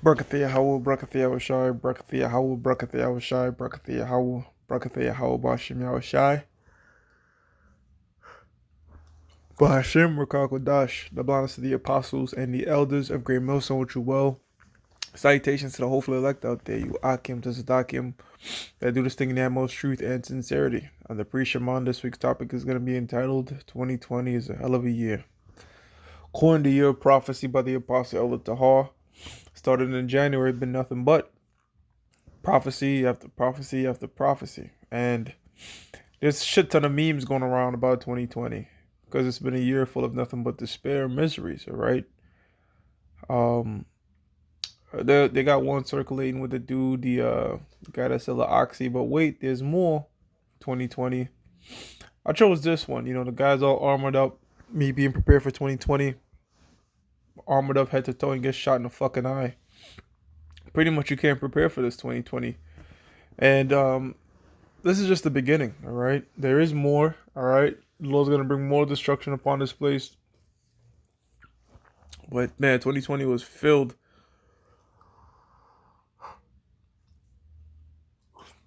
Brakathia Howell, Brakathia Washai, Brakathia Howell, Brakathia Washai, Brakathia Howell, Brakathia Howell, Bashim Yawashai, Bahashim Rakakodash, the blindness of the apostles and the elders of Great Millstone, which you well. Salutations to the hopeful elect out there, you Akim to Zadakim, that do this thing in the most truth and sincerity. On the pre-Shaman, this week's topic is going to be entitled 2020 is a hell of a year. According to year of prophecy by the apostle Elder Tahar, started in January, been nothing but prophecy after prophecy after prophecy. And there's a shit ton of memes going around about 2020 because it's been a year full of nothing but despair and miseries, all right? They got one circulating with the dude, the guy that sell the oxy, but wait, there's more. 2020. I chose this one. The guy's all armored up. Me being prepared for 2020, armored up head to toe and get shot in the fucking eye. Pretty much, you can't prepare for this 2020. And this is just the beginning. All right, there is more. All right, the Lord's gonna bring more destruction upon this place. But man, 2020 was filled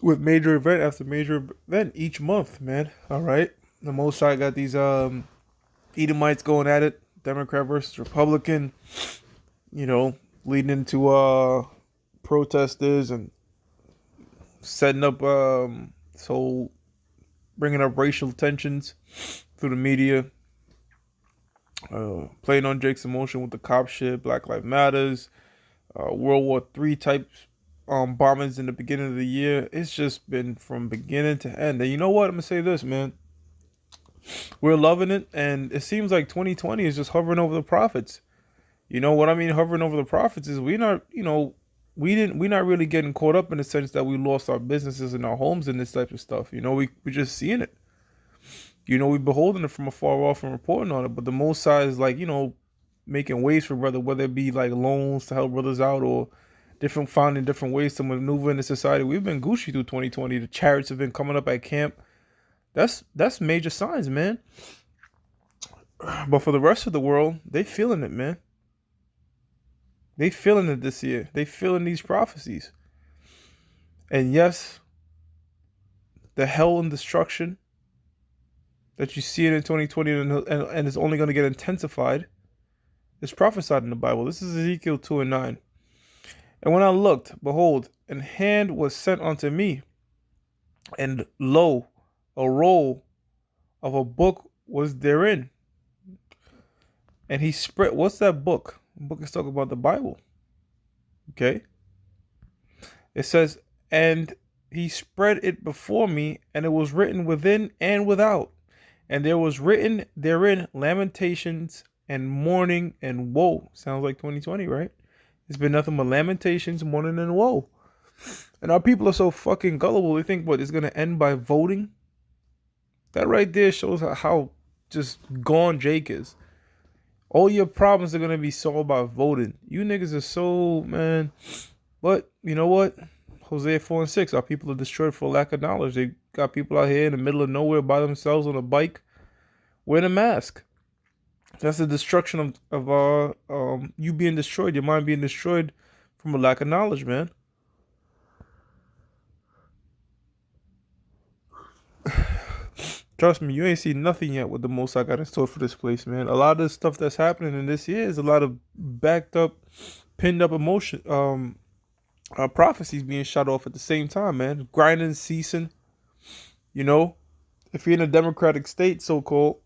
with major event after major event each month, man. All right. The Most High got these Edomites going at it, Democrat versus Republican, leading into protesters and setting up so bringing up racial tensions through the media, playing on Jake's emotion with the cop shit, Black Lives Matters, World War III type bombings in the beginning of the year. It's just been from beginning to end. And you know what? I'm gonna say this, man. We're loving it, and it seems like 2020 is just hovering over the prophets. You know what I mean? Hovering over the prophets is we're not really getting caught up in the sense that we lost our businesses and our homes and this type of stuff. We're just seeing it. We're beholding it from afar off and reporting on it. But the Most High is like, making ways for brother, whether it be like loans to help brothers out or finding different ways to maneuver in the society. We've been Gucci through 2020. The chariots have been coming up at camp. That's major signs, man. But for the rest of the world, they feeling it, man. They feeling it this year. They feeling these prophecies. And yes, the hell and destruction that you see in 2020 and is only going to get intensified is prophesied in the Bible. This is Ezekiel 2:9. And when I looked, behold, an hand was sent unto me, and lo, a roll of a book was therein. And he spread, what's that book? The book is talking about the Bible. Okay. It says, and he spread it before me, and it was written within and without. And there was written therein lamentations and mourning and woe. Sounds like 2020, right? It's been nothing but lamentations, mourning, and woe. And our people are so fucking gullible. They think, what, it's going to end by voting? That right there shows how just gone Jake is. All your problems are going to be solved by voting. You niggas are so, man. But, you know what? Hosea 4:6, our people are destroyed for lack of knowledge. They got people out here in the middle of nowhere by themselves on a bike wearing a mask. That's the destruction of you being destroyed, your mind being destroyed from a lack of knowledge, man. Trust me, you ain't seen nothing yet what the Most I got in store for this place, man. A lot of the stuff that's happening in this year is a lot of backed up, pinned up emotion, prophecies being shot off at the same time, man. Grinding, ceasing. If you're in a democratic state, so-called,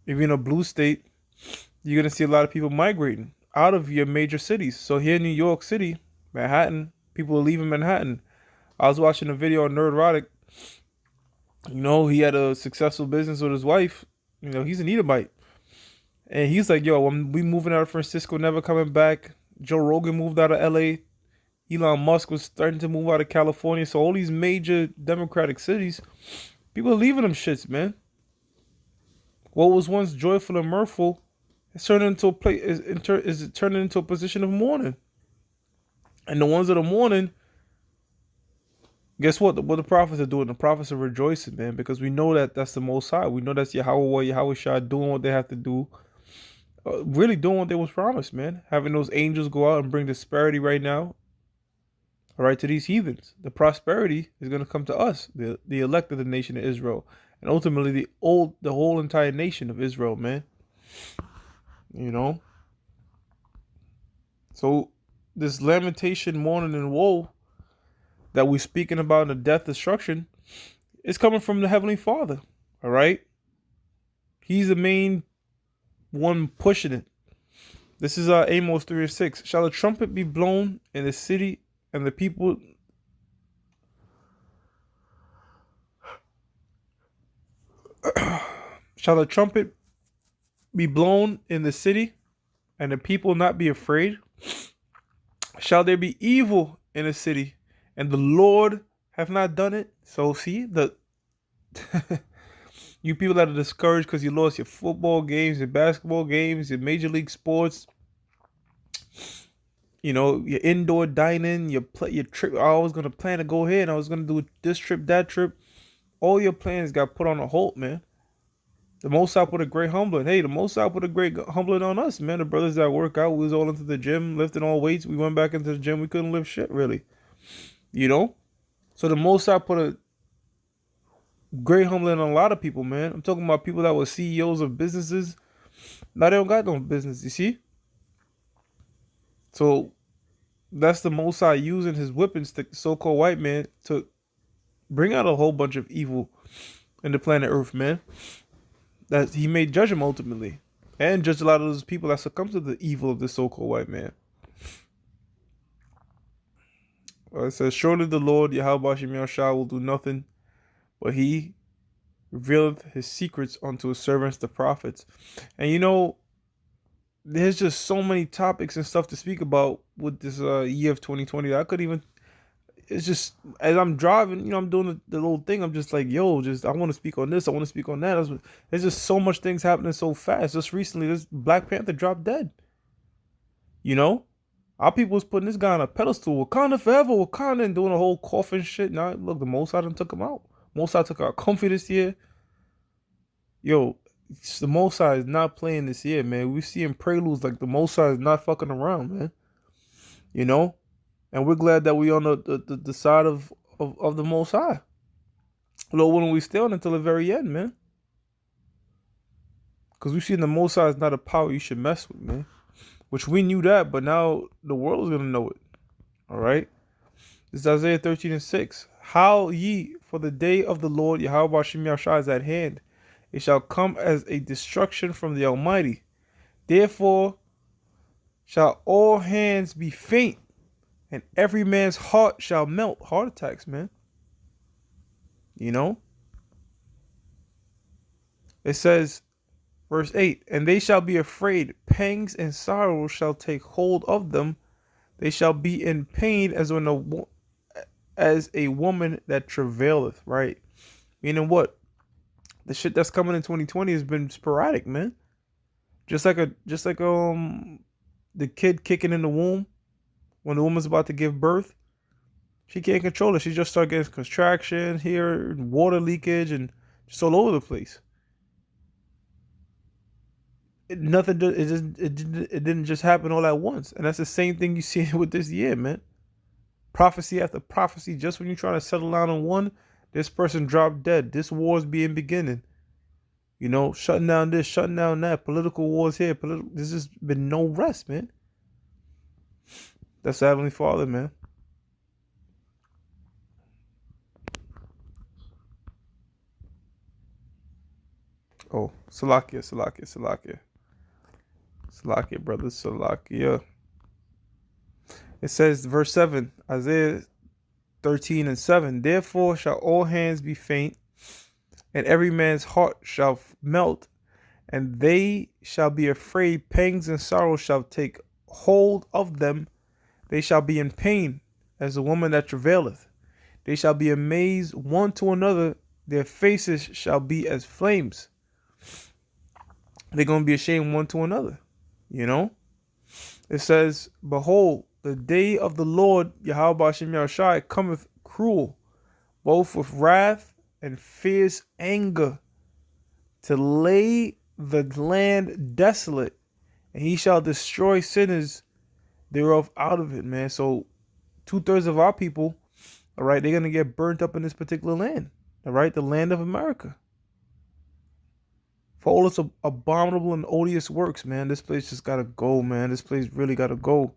if you're in a blue state, you're gonna see a lot of people migrating out of your major cities. So here in New York City, Manhattan, people are leaving Manhattan. I was watching a video on Nerdrotic. He had a successful business with his wife. He's an Edomite. And he's like, yo, we moving out of Francisco, never coming back. Joe Rogan moved out of LA. Elon Musk was starting to move out of California. So all these major democratic cities, people are leaving them shits, man. What was once joyful and mirthful is turning into turning into a position of mourning. And the ones that are mourning, guess what? What the prophets are doing? The prophets are rejoicing, man, because we know that that's the Most High. We know that's Yahweh Shah doing what they have to do really doing what they was promised, man. Having those angels go out and bring disparity right now, all right, to these heathens. The prosperity is going to come to us, the elect of the nation of Israel, and ultimately the whole entire nation of Israel, man. You know, so this lamentation, mourning, and woe that we're speaking about in the death, destruction, is coming from the Heavenly Father. All right, He's the main one pushing it. This is Amos 3:6. Shall a trumpet be blown in the city, and the people shall a trumpet be blown in the city, and the people not be afraid? Shall there be evil in the city, and the Lord have not done it? So see the you people that are discouraged because you lost your football games, your basketball games, your major league sports, your indoor dining, your trip. I was gonna plan to go here, and I was gonna do this trip, that trip. All your plans got put on a hold, man. The Most High put a great humbling. Hey, the Most High put a great humbling on us, man. The brothers that work out, we was all into the gym, lifting all weights. We went back into the gym. We couldn't lift shit, really. You know? So the Most High put a great humbling on a lot of people, man. I'm talking about people that were CEOs of businesses. Now they don't got no business, you see? So that's the Most High using his whipping stick, the so-called white man, to bring out a whole bunch of evil in the planet Earth, man. That he may judge him ultimately. And judge a lot of those people that succumb to the evil of the so-called white man. It says, surely the Lord, Yahweh Shem Yahshua, will do nothing, but he revealeth his secrets unto his servants, the prophets. And there's just so many topics and stuff to speak about with this year of 2020. I could even, it's just, as I'm driving, I'm doing the little thing. I'm just like, yo, I want to speak on this. I want to speak on that. There's just so much things happening so fast. Just recently, this Black Panther dropped dead. Our people was putting this guy on a pedestal. Wakanda forever, Wakanda, and doing a whole coffin shit. Now, look, the Most High done took him out. Most High took out Comfy this year. Yo, the Most High is not playing this year, man. We seeing preludes like the Most High is not fucking around, man. And we're glad that we on the side of the Most High. Lord willing, we stay on until the very end, man. Because we seen the Most High is not a power you should mess with, man. Which we knew that, but now the world is going to know it. All right? This is Isaiah 13:6. How ye, for the day of the Lord, Yahweh Shem Yahshua is at hand. It shall come as a destruction from the Almighty. Therefore shall all hands be faint, and every man's heart shall melt. Heart attacks, man. It says, verse 8, and they shall be afraid. Pangs and sorrow shall take hold of them. They shall be in pain as a woman that travaileth, right? Meaning what? The shit that's coming in 2020 has been sporadic, man. Just like the kid kicking in the womb when the woman's about to give birth. She can't control it. She just started getting contraction here, water leakage, and just all over the place. It didn't just happen all at once, and that's the same thing you see with this year, man. Prophecy after prophecy. Just when you're trying to settle down on one, this person dropped dead. This war's being beginning. Shutting down this, shutting down that. Political wars here. There's just been no rest, man. That's the Heavenly Father, man. Oh, Salakia, brothers, Salakia. It says, verse 7, Isaiah 13:7. Therefore shall all hands be faint, and every man's heart shall melt, and they shall be afraid. Pangs and sorrow shall take hold of them. They shall be in pain as a woman that travaileth. They shall be amazed one to another. Their faces shall be as flames. They're going to be ashamed one to another. It says, behold, the day of the Lord, Yahweh Shem Yahshua, cometh cruel, both with wrath and fierce anger, to lay the land desolate and he shall destroy sinners thereof out of it, man. So 2/3 of our people, all right, they're gonna get burnt up in this particular land, all right, the land of America, for all its abominable and odious works, man. This place just gotta go, man. This place really gotta go.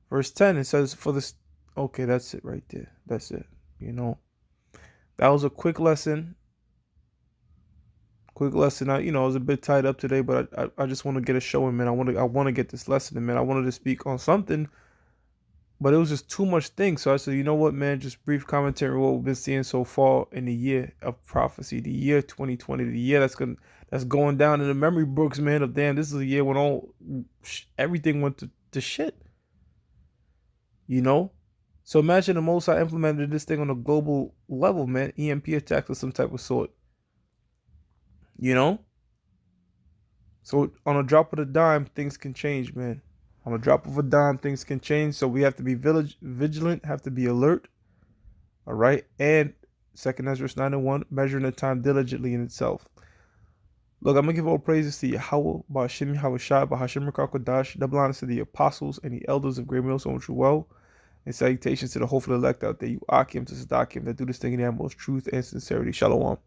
Verse 10, it says, for this. Okay, that's it right there. That's it. You know, that was a quick lesson. Quick lesson. I was a bit tied up today, but I just want to get a show in, man. I want to get this lesson in, man. I wanted to speak on something, but it was just too much things. So I said, you know what, man? Just brief commentary on what we've been seeing so far in the year of prophecy, the year 2020, the year that's going down in the memory books, man. Of damn, this is a year when everything went to shit. You know. So imagine the Most High implemented this thing on a global level, man. EMP attacks of some type of sort. You know. So on a drop of a dime, things can change, man. On a drop of a dime, things can change. So we have to be vigilant, have to be alert. All right. And Second Ezra 9:1, measuring the time diligently in itself. Look, I'm gonna give all praises to Yahweh, Ba'ashim Hawashai, Bahashim Rakakodash, double honors to the apostles and the elders of Great Millstone true well, and salutations to the hopeful elect out there, you Akim to Sadakim that do this thing in the most truth and sincerity. Shalom.